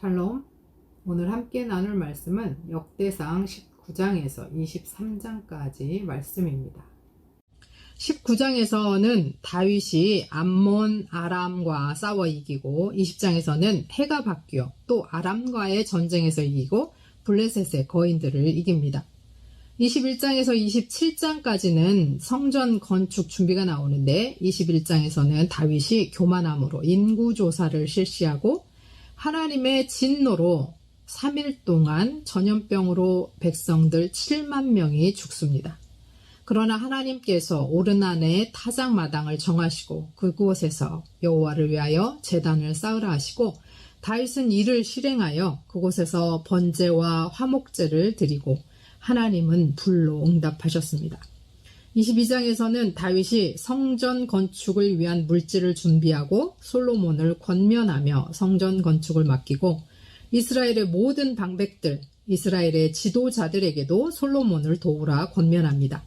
샬롬. 오늘 함께 나눌 말씀은 역대상 19장에서 23장까지 말씀입니다. 19장에서는 다윗이 암몬, 아람과 싸워 이기고 20장에서는 해가 바뀌어 또 아람과의 전쟁에서 이기고 블레셋의 거인들을 이깁니다. 21장에서 27장까지는 성전 건축 준비가 나오는데 21장에서는 다윗이 교만함으로 인구조사를 실시하고 하나님의 진노로 3일 동안 전염병으로 백성들 7만 명이 죽습니다. 그러나 하나님께서 오르난의 타작마당을 정하시고 그곳에서 여호와를 위하여 제단을 쌓으라 하시고 다윗은 이를 실행하여 그곳에서 번제와 화목제를 드리고 하나님은 불로 응답하셨습니다. 22장에서는 다윗이 성전 건축을 위한 물질을 준비하고 솔로몬을 권면하며 성전 건축을 맡기고 이스라엘의 모든 방백들, 이스라엘의 지도자들에게도 솔로몬을 도우라 권면합니다.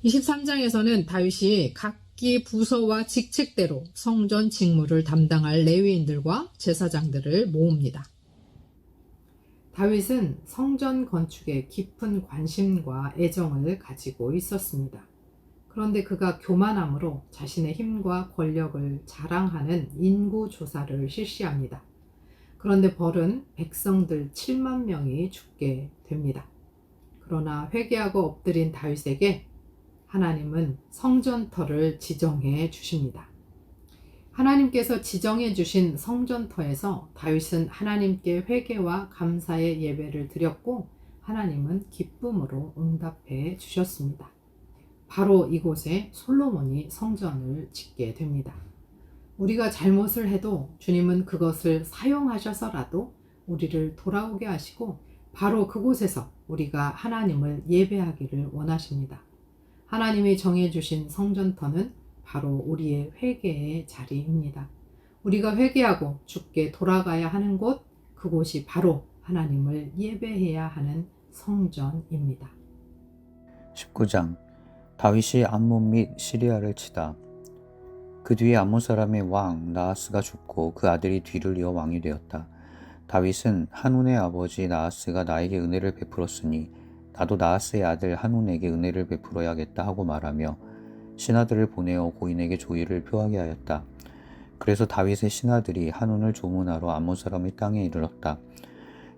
23장에서는 다윗이 각기 부서와 직책대로 성전 직무를 담당할 레위인들과 제사장들을 모읍니다. 다윗은 성전 건축에 깊은 관심과 애정을 가지고 있었습니다. 그런데 그가 교만함으로 자신의 힘과 권력을 자랑하는 인구조사를 실시합니다. 그런데 벌은 백성들 7만 명이 죽게 됩니다. 그러나 회개하고 엎드린 다윗에게 하나님은 성전터를 지정해 주십니다. 하나님께서 지정해 주신 성전터에서 다윗은 하나님께 회개와 감사의 예배를 드렸고 하나님은 기쁨으로 응답해 주셨습니다. 바로 이곳에 솔로몬이 성전을 짓게 됩니다. 우리가 잘못을 해도 주님은 그것을 사용하셔서라도 우리를 돌아오게 하시고 바로 그곳에서 우리가 하나님을 예배하기를 원하십니다. 하나님이 정해 주신 성전터는 바로 우리의 회개의 자리입니다. 우리가 회개하고 주께 돌아가야 하는 곳, 그곳이 바로 하나님을 예배해야 하는 성전입니다. 19장 다윗이 암몬 및 시리아를 치다. 그 뒤에 암몬 사람의 왕 나하스가 죽고 그 아들이 뒤를 이어 왕이 되었다. 다윗은 한운의 아버지 나하스가 나에게 은혜를 베풀었으니 나도 나하스의 아들 한운에게 은혜를 베풀어야겠다 하고 말하며 신하들을 보내어 고인에게 조의를 표하게 하였다. 그래서 다윗의 신하들이 한운을 조문하러 암몬 사람의 땅에 이르렀다.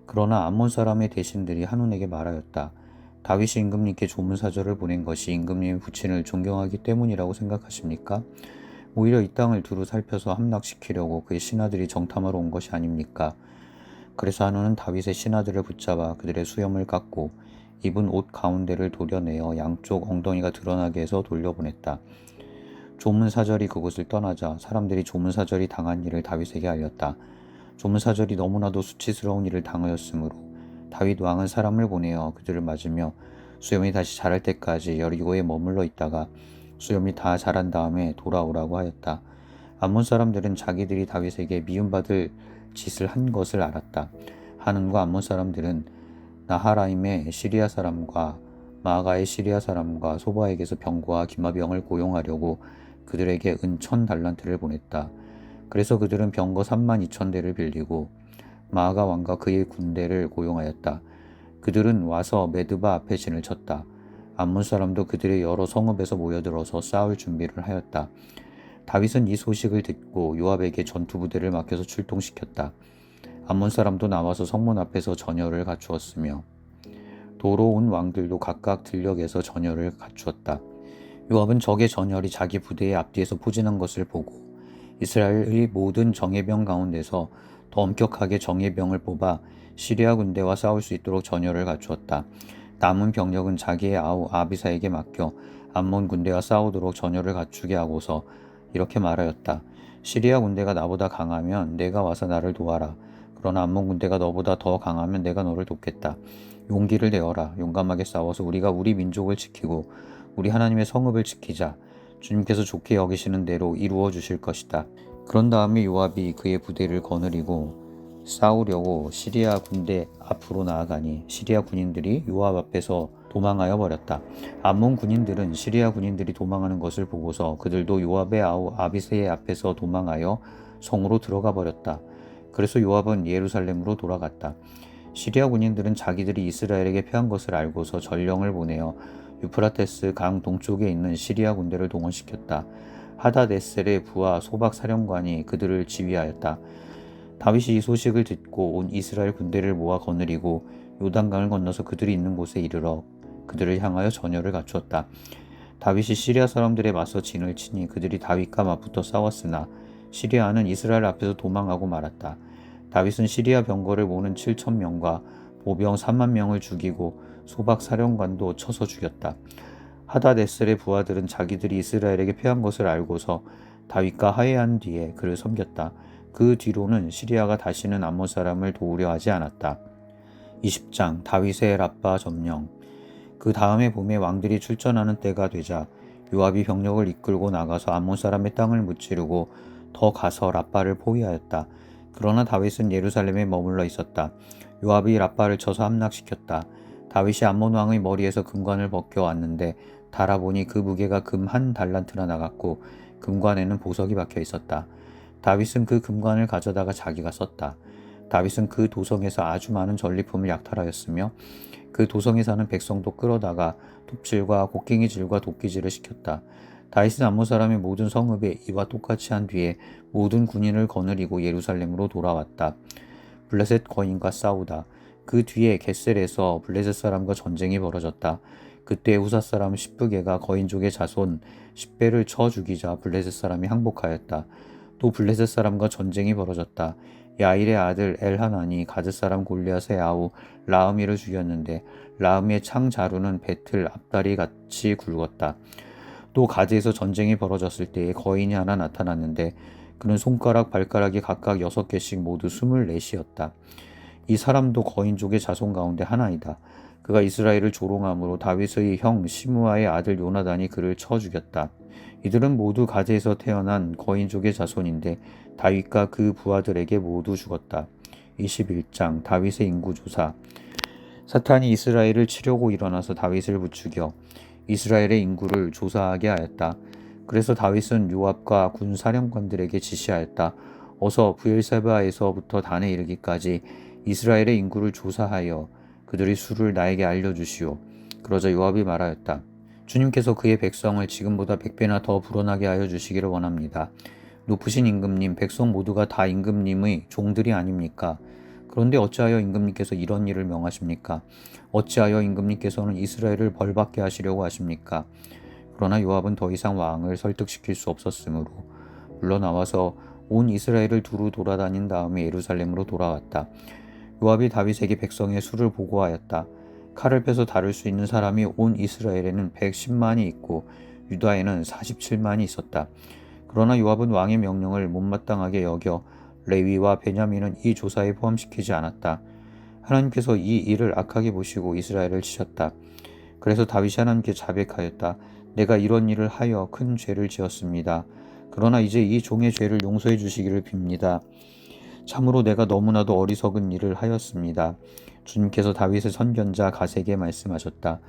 그러나 암몬 사람의 대신들이 한운에게 말하였다. 다윗이 임금님께 조문사절을 보낸 것이 임금님의 부친을 존경하기 때문이라고 생각하십니까? 오히려 이 땅을 두루 살펴서 함락시키려고 그의 신하들이 정탐하러 온 것이 아닙니까? 그래서 한운은 다윗의 신하들을 붙잡아 그들의 수염을 깎고 입은 옷 가운데를 도려내어 양쪽 엉덩이가 드러나게 해서 돌려보냈다. 조문사절이 그곳을 떠나자 사람들이 조문사절이 당한 일을 다윗에게 알렸다. 조문사절이 너무나도 수치스러운 일을 당하였으므로 다윗 왕은 사람을 보내어 그들을 맞으며 수염이 다시 자랄 때까지 여리고에 머물러 있다가 수염이 다 자란 다음에 돌아오라고 하였다. 암몬 사람들은 자기들이 다윗에게 미움받을 짓을 한 것을 알았다. 한운과 암몬 사람들은 나하라임의 시리아 사람과 마아가의 시리아 사람과 소바에게서 병과 기마병을 고용하려고 그들에게 은 1000달란트를 보냈다. 그래서 그들은 병거 32,000대를 빌리고 마아가 왕과 그의 군대를 고용하였다. 그들은 와서 메드바 앞에 진을 쳤다. 암몬 사람도 그들의 여러 성읍에서 모여들어서 싸울 준비를 하였다. 다윗은 이 소식을 듣고 요압에게 전투부대를 맡겨서 출동시켰다. 암몬 사람도 나와서 성문 앞에서 전열을 갖추었으며 도로 온 왕들도 각각 들녘에서 전열을 갖추었다. 요압은 적의 전열이 자기 부대의 앞뒤에서 포진한 것을 보고 이스라엘의 모든 정예병 가운데서 더 엄격하게 정예병을 뽑아 시리아 군대와 싸울 수 있도록 전열을 갖추었다. 남은 병력은 자기의 아우 아비사에게 맡겨 암몬 군대와 싸우도록 전열을 갖추게 하고서 이렇게 말하였다. 시리아 군대가 나보다 강하면 내가 와서 나를 도와라. 그러나 암몬 군대가 너보다 더 강하면 내가 너를 돕겠다. 용기를 내어라. 용감하게 싸워서 우리가 우리 민족을 지키고 우리 하나님의 성읍을 지키자. 주님께서 좋게 여기시는 대로 이루어 주실 것이다. 그런 다음에 요압이 그의 부대를 거느리고 싸우려고 시리아 군대 앞으로 나아가니 시리아 군인들이 요압 앞에서 도망하여 버렸다. 암몬 군인들은 시리아 군인들이 도망하는 것을 보고서 그들도 요압의 아우 아비새의 앞에서 도망하여 성으로 들어가 버렸다. 그래서 요압은 예루살렘으로 돌아갔다. 시리아 군인들은 자기들이 이스라엘에게 패한 것을 알고서 전령을 보내어 유프라테스 강 동쪽에 있는 시리아 군대를 동원시켰다. 하다데셀의 부하 소박 사령관이 그들을 지휘하였다. 다윗이 이 소식을 듣고 온 이스라엘 군대를 모아 거느리고 요단강을 건너서 그들이 있는 곳에 이르러 그들을 향하여 전열을 갖추었다. 다윗이 시리아 사람들에 맞서 진을 치니 그들이 다윗과 맞붙어 싸웠으나 시리아는 이스라엘 앞에서 도망하고 말았다. 다윗은 시리아 병거를 모는 7,000명과 보병 3만 명을 죽이고 소박 사령관도 쳐서 죽였다. 하다데셀의 부하들은 자기들이 이스라엘에게 패한 것을 알고서 다윗과 화해한 뒤에 그를 섬겼다. 그 뒤로는 시리아가 다시는 암몬 사람을 도우려 하지 않았다. 20장 다윗의 랍바 점령. 그 다음에 봄에 왕들이 출전하는 때가 되자 요압이 병력을 이끌고 나가서 암몬 사람의 땅을 무찌르고 더 가서 랍바를 포위하였다. 그러나 다윗은 예루살렘에 머물러 있었다. 요압이 랍바를 쳐서 함락시켰다. 다윗이 암몬 왕의 머리에서 금관을 벗겨왔는데 달아보니 그 무게가 금 1달란트나 나갔고 금관에는 보석이 박혀 있었다. 다윗은 그 금관을 가져다가 자기가 썼다. 다윗은 그 도성에서 아주 많은 전리품을 약탈하였으며 그 도성에 사는 백성도 끌어다가 톱질과 곡괭이질과 도끼질을 시켰다. 다윗은 암몬 사람의 모든 성읍에 이와 똑같이 한 뒤에 모든 군인을 거느리고 예루살렘으로 돌아왔다. 블레셋 거인과 싸우다. 그 뒤에 겟셀에서 블레셋 사람과 전쟁이 벌어졌다. 그때 후사 사람 십부게가 거인족의 자손 10배를 쳐 죽이자 블레셋 사람이 항복하였다. 또 블레셋 사람과 전쟁이 벌어졌다. 야일의 아들 엘하난이 가드 사람 골리앗의 아우 라흐미를 죽였는데 라흐미의 창 자루는 배틀 앞다리 같이 굵었다. 또 가드에서 전쟁이 벌어졌을 때에 거인이 하나 나타났는데 그는 손가락 발가락이 각각 6개씩 모두 24이었다. 이 사람도 거인족의 자손 가운데 하나이다. 그가 이스라엘을 조롱함으로 다윗의 형 시므아의 아들 요나단이 그를 쳐 죽였다. 이들은 모두 가드에서 태어난 거인족의 자손인데 다윗과 그 부하들에게 모두 죽었다. 21장 다윗의 인구조사. 사탄이 이스라엘을 치려고 일어나서 다윗을 부추겨 이스라엘의 인구를 조사하게 하였다. 그래서 다윗은 요압과 군 사령관들에게 지시하였다. 어서 브엘세바에서부터 단에 이르기까지 이스라엘의 인구를 조사하여 그들의 수를 나에게 알려주시오. 그러자 요압이 말하였다. 주님께서 그의 백성을 지금보다 100배나 더 불어나게 하여 주시기를 원합니다. 높으신 임금님, 백성 모두가 다 임금님의 종들이 아닙니까? 그런데 어찌하여 임금님께서 이런 일을 명하십니까? 어찌하여 임금님께서는 이스라엘을 벌받게 하시려고 하십니까? 그러나 요압은 더 이상 왕을 설득시킬 수 없었으므로 물러나와서 온 이스라엘을 두루 돌아다닌 다음에 예루살렘으로 돌아왔다. 요압이 다윗에게 백성의 수를 보고하였다. 칼을 빼서 다룰 수 있는 사람이 온 이스라엘에는 110만이 있고 유다에는 47만이 있었다. 그러나 요압은 왕의 명령을 못마땅하게 여겨 레위와 베냐민은 이 조사에 포함시키지 않았다. 하나님께서 이 일을 악하게 보시고 이스라엘을 치셨다. 그래서 다윗이 하나님께 자백하였다. 내가 이런 일을 하여 큰 죄를 지었습니다. 그러나 이제 이 종의 죄를 용서해 주시기를 빕니다. 참으로 내가 너무나도 어리석은 일을 하였습니다. 주님께서 다윗의 선견자 갓에게 말씀하셨다.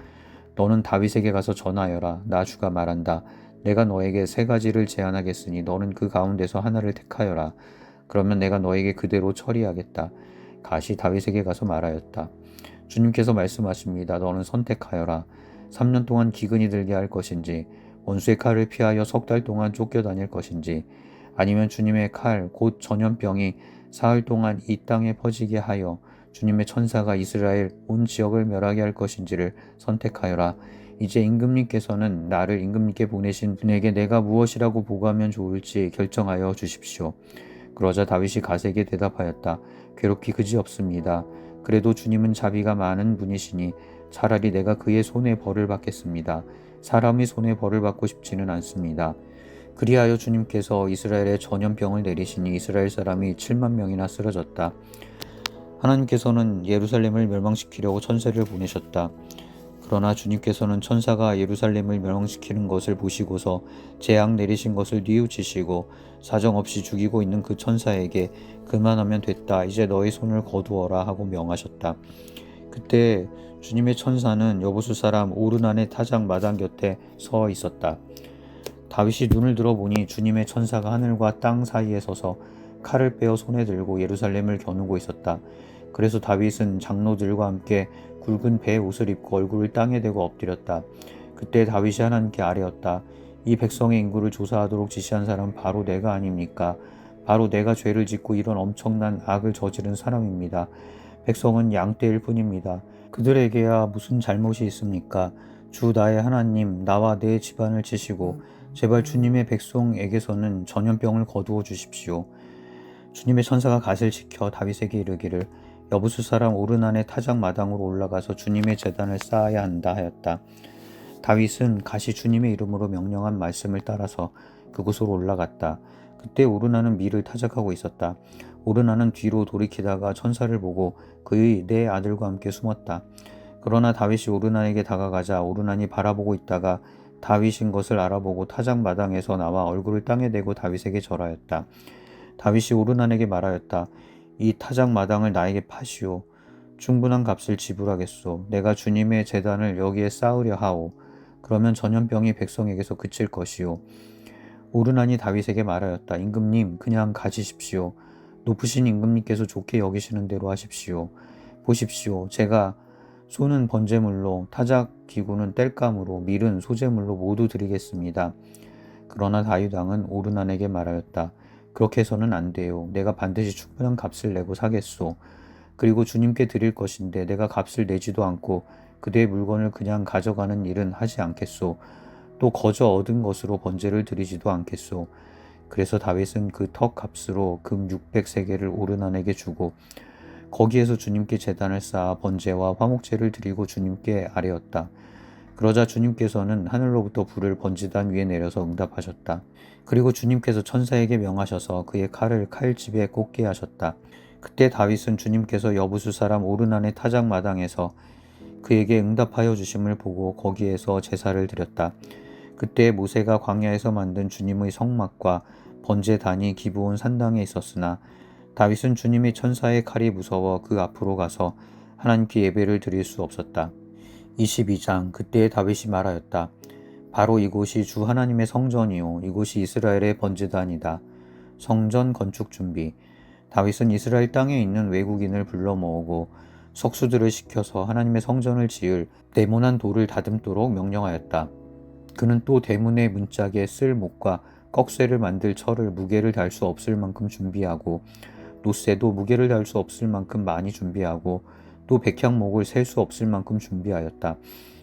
너는 다윗에게 가서 전하여라. 나 주가 말한다. 내가 너에게 3가지를 제안하겠으니 너는 그 가운데서 하나를 택하여라. 그러면 내가 너에게 그대로 처리하겠다. 갓이 다윗에게 가서 말하였다. 주님께서 말씀하십니다. 너는 선택하여라. 3년 동안 기근이 들게 할 것인지 원수의 칼을 피하여 3달 동안 쫓겨다닐 것인지 아니면 주님의 칼 곧 전염병이 사흘 동안 이 땅에 퍼지게 하여 주님의 천사가 이스라엘 온 지역을 멸하게 할 것인지를 선택하여라. 이제 임금님께서는 나를 임금님께 보내신 분에게 내가 무엇이라고 보고하면 좋을지 결정하여 주십시오. 그러자 다윗이 갓에게 대답하였다. 괴롭기 그지없습니다. 그래도 주님은 자비가 많은 분이시니 차라리 내가 그의 손에 벌을 받겠습니다. 사람의 손에 벌을 받고 싶지는 않습니다. 그리하여 주님께서 이스라엘에 전염병을 내리시니 이스라엘 사람이 7만 명이나 쓰러졌다. 하나님께서는 예루살렘을 멸망시키려고 천사를 보내셨다. 그러나 주님께서는 천사가 예루살렘을 멸망시키는 것을 보시고서 재앙 내리신 것을 뉘우치시고 사정없이 죽이고 있는 그 천사에게 그만하면 됐다. 이제 너의 손을 거두어라 하고 명하셨다. 그때 주님의 천사는 여보수 사람 오르난의 타작 마당 곁에 서 있었다. 다윗이 눈을 들어보니 주님의 천사가 하늘과 땅 사이에 서서 칼을 빼어 손에 들고 예루살렘을 겨누고 있었다. 그래서 다윗은 장로들과 함께 굵은 배 옷을 입고 얼굴을 땅에 대고 엎드렸다. 그때 다윗이 하나님께 아뢰었다. 이 백성의 인구를 조사하도록 지시한 사람은 바로 내가 아닙니까? 바로 내가 죄를 짓고 이런 엄청난 악을 저지른 사람입니다. 백성은 양떼일 뿐입니다. 그들에게야 무슨 잘못이 있습니까? 주 나의 하나님, 나와 내 집안을 치시고 제발 주님의 백성에게서는 전염병을 거두어 주십시오. 주님의 천사가 갓을 지켜 다윗에게 이르기를 여부수 사람 오르난의 타작 마당으로 올라가서 주님의 제단을 쌓아야 한다 하였다. 다윗은 갓이 주님의 이름으로 명령한 말씀을 따라서 그곳으로 올라갔다. 그때 오르나는 밀을 타작하고 있었다. 오르나는 뒤로 돌이키다가 천사를 보고 그의 네 아들과 함께 숨었다. 그러나 다윗이 오르난에게 다가가자 오르난이 바라보고 있다가 다윗인 것을 알아보고 타작 마당에서 나와 얼굴을 땅에 대고 다윗에게 절하였다. 다윗이 오르난에게 말하였다. 이 타작 마당을 나에게 파시오. 충분한 값을 지불하겠소. 내가 주님의 제단을 여기에 쌓으려 하오. 그러면 전염병이 백성에게서 그칠 것이오. 오르난이 다윗에게 말하였다. 임금님, 그냥 가지십시오. 높으신 임금님께서 좋게 여기시는 대로 하십시오. 보십시오. 제가 소는 번제물로, 타작 기구는 땔감으로, 밀은 소제물로 모두 드리겠습니다. 그러나 다윗 왕은 오르난에게 말하였다. 그렇게 해서는 안 돼요. 내가 반드시 충분한 값을 내고 사겠소. 그리고 주님께 드릴 것인데 내가 값을 내지도 않고 그대의 물건을 그냥 가져가는 일은 하지 않겠소. 또 거저 얻은 것으로 번제를 드리지도 않겠소. 그래서 다윗은 그 턱 값으로 금 600세겔을 오르난에게 주고 거기에서 주님께 제단을 쌓아 번제와 화목제를 드리고 주님께 아뢰었다. 그러자 주님께서는 하늘로부터 불을 번제단 위에 내려서 응답하셨다. 그리고 주님께서 천사에게 명하셔서 그의 칼을 칼집에 꽂게 하셨다. 그때 다윗은 주님께서 여부수 사람 오르난의 타작 마당에서 그에게 응답하여 주심을 보고 거기에서 제사를 드렸다. 그때 모세가 광야에서 만든 주님의 성막과 번제단이 기브온 산당에 있었으나 다윗은 주님의 천사의 칼이 무서워 그 앞으로 가서 하나님께 예배를 드릴 수 없었다. 22장. 그때 다윗이 말하였다. 바로 이곳이 주 하나님의 성전이요 이곳이 이스라엘의 번제단이다. 성전 건축 준비. 다윗은 이스라엘 땅에 있는 외국인을 불러 모으고 석수들을 시켜서 하나님의 성전을 지을 네모난 돌을 다듬도록 명령하였다. 그는 또 대문의 문짝에 쓸 목과 꺽쇠를 만들 철을 무게를 달 수 없을 만큼 준비하고 노쇠도 무게를 달 수 없을 만큼 많이 준비하고 또 백향목을 셀 수 없을 만큼 준비하였다.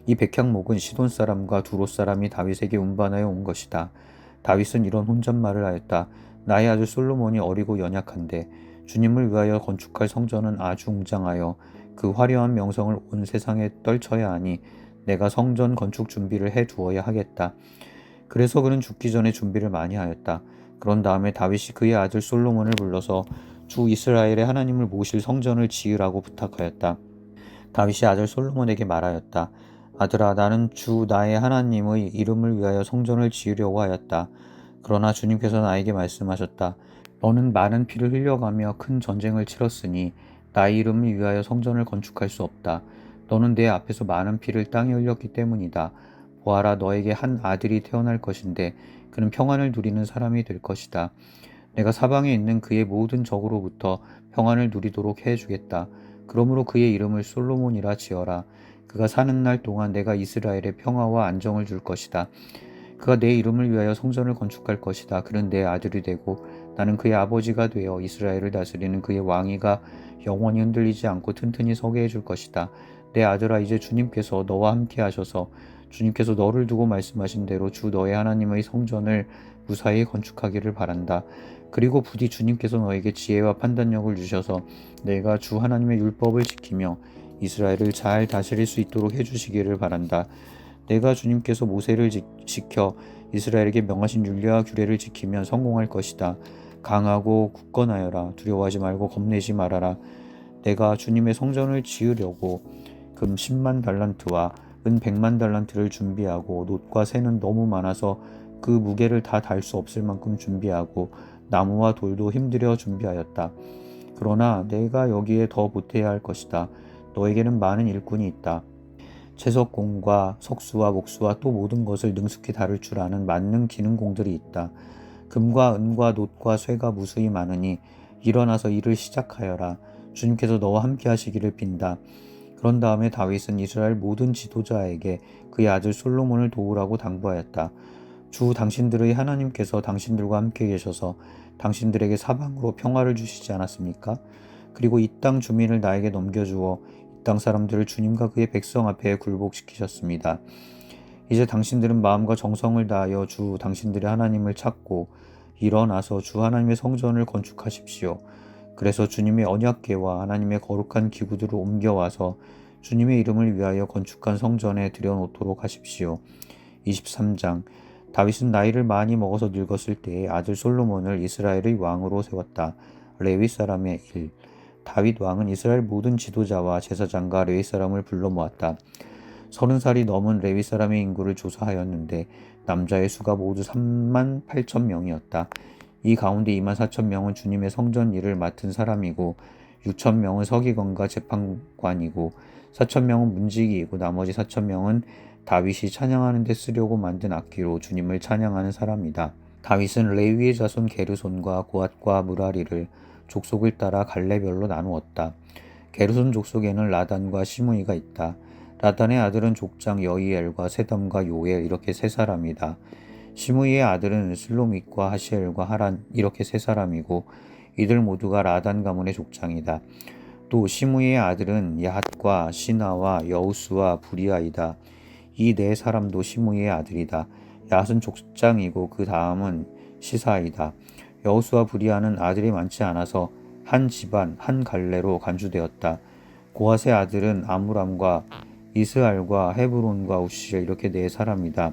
이 백향목은 시돈 사람과 두로 사람이 다윗에게 운반하여 온 것이다. 다윗은 이런 혼잣말을 하였다. 나의 아들 솔로몬이 어리고 연약한데 주님을 위하여 건축할 성전은 아주 웅장하여 그 화려한 명성을 온 세상에 떨쳐야 하니 내가 성전 건축 준비를 해 두어야 하겠다. 그래서 그는 죽기 전에 준비를 많이 하였다. 그런 다음에 다윗이 그의 아들 솔로몬을 불러서 주 이스라엘의 하나님을 모실 성전을 지으라고 부탁하였다. 다윗이 아들 솔로몬에게 말하였다. 아들아, 나는 주 나의 하나님의 이름을 위하여 성전을 지으려고 하였다. 그러나 주님께서 나에게 말씀하셨다. 너는 많은 피를 흘려가며 큰 전쟁을 치렀으니 나의 이름을 위하여 성전을 건축할 수 없다. 너는 내 앞에서 많은 피를 땅에 흘렸기 때문이다. 보아라, 너에게 한 아들이 태어날 것인데 그는 평안을 누리는 사람이 될 것이다. 내가 사방에 있는 그의 모든 적으로부터 평안을 누리도록 해주겠다. 그러므로 그의 이름을 솔로몬이라 지어라. 그가 사는 날 동안 내가 이스라엘에 평화와 안정을 줄 것이다. 그가 내 이름을 위하여 성전을 건축할 것이다. 그는 내 아들이 되고 나는 그의 아버지가 되어 이스라엘을 다스리는 그의 왕위가 영원히 흔들리지 않고 튼튼히 서게 해줄 것이다. 내 아들아, 이제 주님께서 너와 함께 하셔서 주님께서 너를 두고 말씀하신 대로 주 너의 하나님의 성전을 무사히 건축하기를 바란다. 그리고 부디 주님께서 너에게 지혜와 판단력을 주셔서 내가 주 하나님의 율법을 지키며 이스라엘을 잘 다스릴 수 있도록 해주시기를 바란다. 내가 주님께서 모세를 지켜 이스라엘에게 명하신 율례와 규례를 지키면 성공할 것이다. 강하고 굳건하여라. 두려워하지 말고 겁내지 말아라. 내가 주님의 성전을 지으려고 금 10만 달란트와 은 100만 달란트를 준비하고 놋과 쇠는 너무 많아서 그 무게를 다 달 수 없을 만큼 준비하고 나무와 돌도 힘들여 준비하였다. 그러나 내가 여기에 더 보태야 할 것이다. 너에게는 많은 일꾼이 있다. 채석공과 석수와 목수와 또 모든 것을 능숙히 다룰 줄 아는 만능 기능공들이 있다. 금과 은과 놋과 쇠가 무수히 많으니 일어나서 일을 시작하여라. 주님께서 너와 함께 하시기를 빈다. 그런 다음에 다윗은 이스라엘 모든 지도자에게 그의 아들 솔로몬을 도우라고 당부하였다. 주 당신들의 하나님께서 당신들과 함께 계셔서 당신들에게 사방으로 평화를 주시지 않았습니까? 그리고 이 땅 주민을 나에게 넘겨주어 이 땅 사람들을 주님과 그의 백성 앞에 굴복시키셨습니다. 이제 당신들은 마음과 정성을 다하여 주 당신들의 하나님을 찾고 일어나서 주 하나님의 성전을 건축하십시오. 그래서 주님의 언약궤와 하나님의 거룩한 기구들을 옮겨와서 주님의 이름을 위하여 건축한 성전에 들여놓도록 하십시오. 23장. 다윗은 나이를 많이 먹어서 늙었을 때에 아들 솔로몬을 이스라엘의 왕으로 세웠다. 레위 사람의 일. 다윗 왕은 이스라엘 모든 지도자와 제사장과 레위 사람을 불러 모았다. 30살이 넘은 레위 사람의 인구를 조사하였는데 남자의 수가 모두 3만 8천 명이었다. 이 가운데 2만 4천 명은 주님의 성전 일을 맡은 사람이고 6천 명은 서기관과 재판관이고 4천 명은 문지기이고 나머지 4천 명은 다윗이 찬양하는 데 쓰려고 만든 악기로 주님을 찬양하는 사람이다. 다윗은 레위의 자손 게르손과 고앗과 무라리를 족속을 따라 갈래별로 나누었다. 게르손 족속에는 라단과 시므이가 있다. 라단의 아들은 족장 여이엘과 세담과 요엘 이렇게 세 사람이다. 시므이의 아들은 슬로밋과 하시엘과 하란 이렇게 세 사람이고 이들 모두가 라단 가문의 족장이다. 또 시므이의 아들은 야핫과 시나와 여우스와 부리아이다. 이 네 사람도 시므이의 아들이다. 야핫은 족장이고 그 다음은 시사이다. 여우스와 부리아는 아들이 많지 않아서 한 집안 한 갈래로 간주되었다. 고핫의 아들은 아므람과 이스알과 헤브론과 우시엘 이렇게 네 사람이다.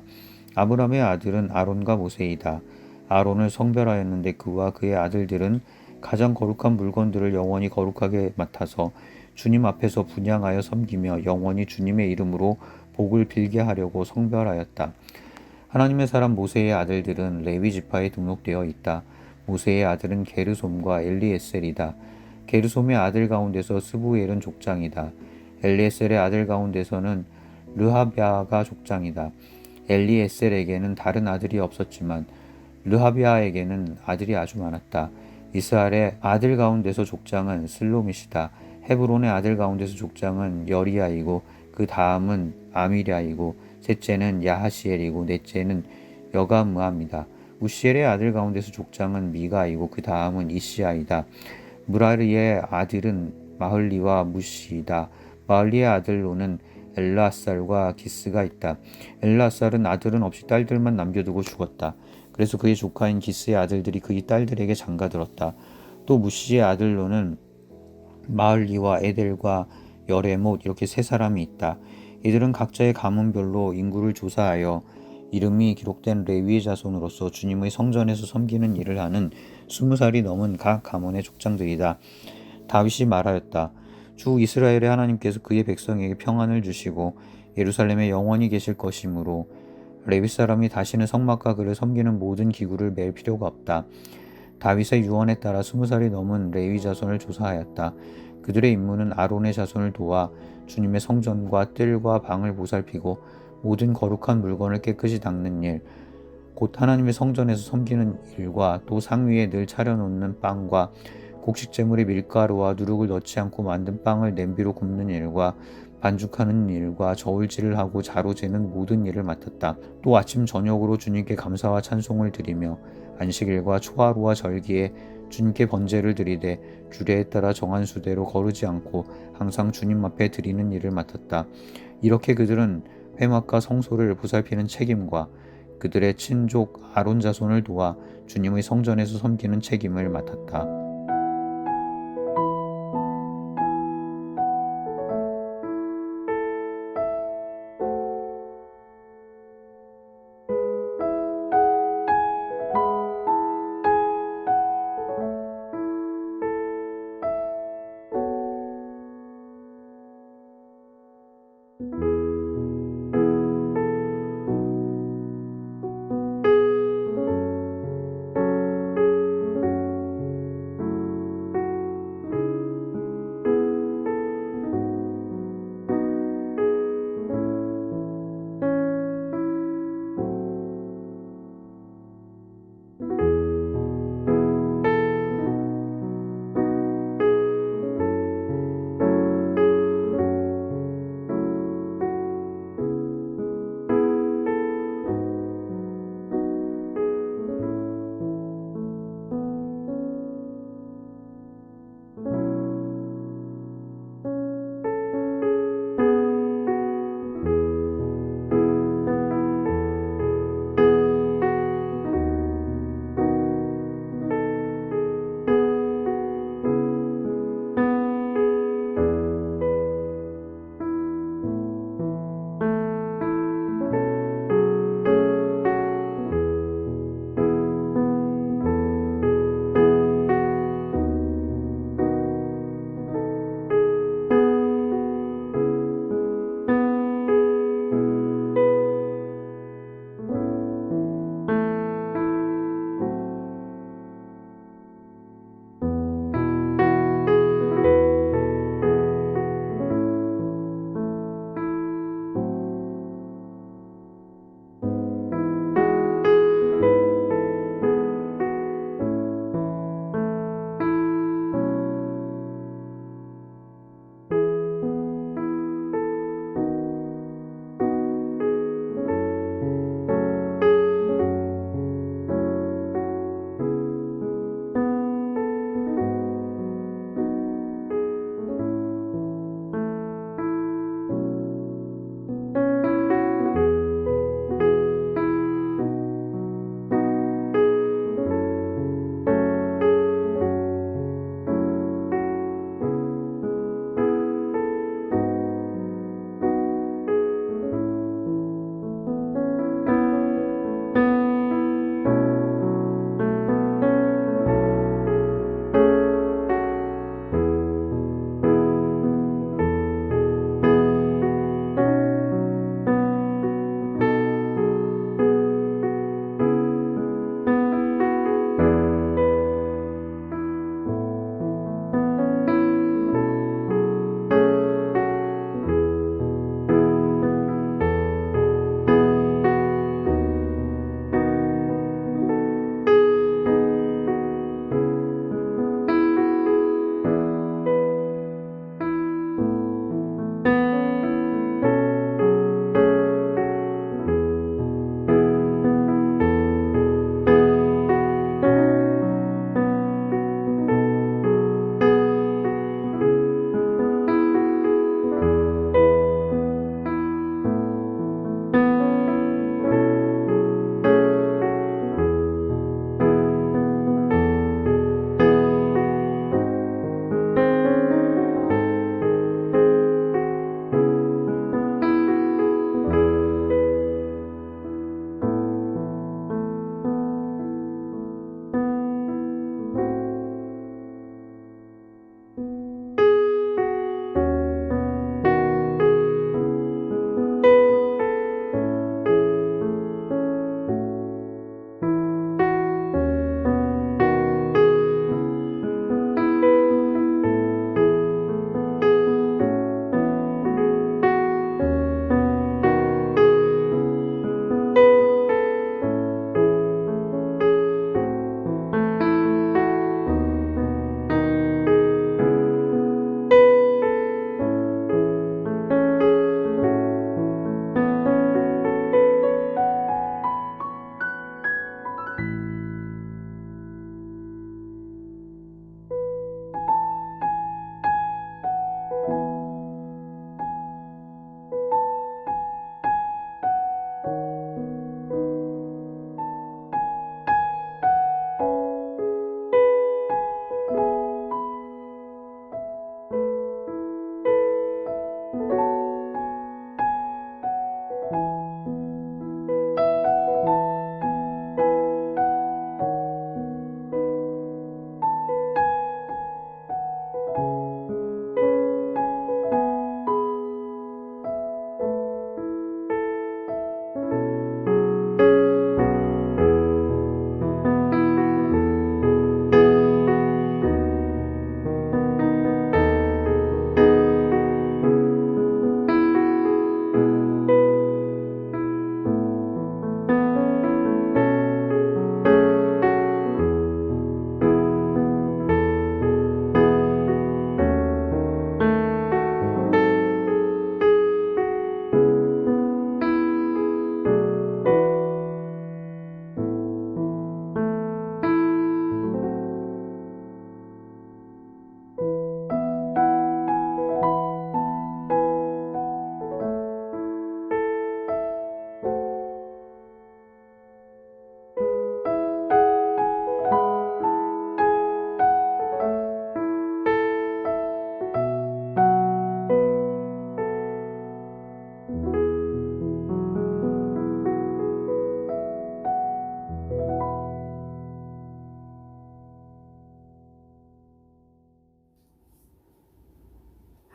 아므람의 아들은 아론과 모세이다. 아론을 성별하였는데 그와 그의 아들들은 가장 거룩한 물건들을 영원히 거룩하게 맡아서 주님 앞에서 분향하여 섬기며 영원히 주님의 이름으로 복을 빌게 하려고 성별하였다. 하나님의 사람 모세의 아들들은 레위 지파에 등록되어 있다. 모세의 아들은 게르솜과 엘리에셀이다. 게르솜의 아들 가운데서 스부엘은 족장이다. 엘리에셀의 아들 가운데서는 르하비아가 족장이다. 엘리에셀에게는 다른 아들이 없었지만 르하비아에게는 아들이 아주 많았다. 이스라엘의 아들 가운데서 족장은 슬로밋이다. 헤브론의 아들 가운데서 족장은 여리야이고 그 다음은 아미랴이고 셋째는 야하시엘이고 넷째는 여가므함이다. 우시엘의 아들 가운데서 족장은 미가이고 그 다음은 이시야이다. 무라리의 아들은 마흘리와 무시이다. 마흘리의 아들로는 엘라살과 기스가 있다. 엘라살은 아들은 없이 딸들만 남겨두고 죽었다. 그래서 그의 조카인 기스의 아들들이 그의 딸들에게 장가들었다. 또 무시의 아들로는 마흘리와 에델과 여레못 이렇게 세 사람이 있다. 이들은 각자의 가문별로 인구를 조사하여 이름이 기록된 레위의 자손으로서 주님의 성전에서 섬기는 일을 하는 20살이 넘은 각 가문의 족장들이다. 다윗이 말하였다. 주 이스라엘의 하나님께서 그의 백성에게 평안을 주시고 예루살렘에 영원히 계실 것이므로 레위 사람이 다시는 성막과 그를 섬기는 모든 기구를 맬 필요가 없다. 다윗의 유언에 따라 20살이 넘은 레위 자손을 조사하였다. 그들의 임무는 아론의 자손을 도와 주님의 성전과 뜰과 방을 보살피고 모든 거룩한 물건을 깨끗이 닦는 일, 곧 하나님의 성전에서 섬기는 일과 또 상위에 늘 차려놓는 빵과 곡식제물의 밀가루와 누룩을 넣지 않고 만든 빵을 냄비로 굽는 일과 반죽하는 일과 저울질을 하고 자로 재는 모든 일을 맡았다. 또 아침 저녁으로 주님께 감사와 찬송을 드리며 안식일과 초하루와 절기에 주님께 번제를 드리되 규례에 따라 정한 수대로 거르지 않고 항상 주님 앞에 드리는 일을 맡았다. 이렇게 그들은 회막과 성소를 보살피는 책임과 그들의 친족 아론 자손을 도와 주님의 성전에서 섬기는 책임을 맡았다.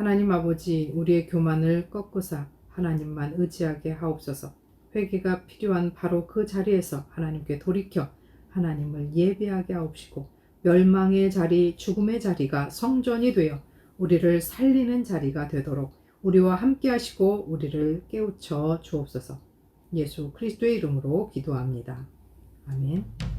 하나님 아버지, 우리의 교만을 꺾으사 하나님만 의지하게 하옵소서. 회개가 필요한 바로 그 자리에서 하나님께 돌이켜 하나님을 예배하게 하옵시고, 멸망의 자리, 죽음의 자리가 성전이 되어 우리를 살리는 자리가 되도록 우리와 함께 하시고 우리를 깨우쳐 주옵소서. 예수 그리스도의 이름으로 기도합니다. 아멘.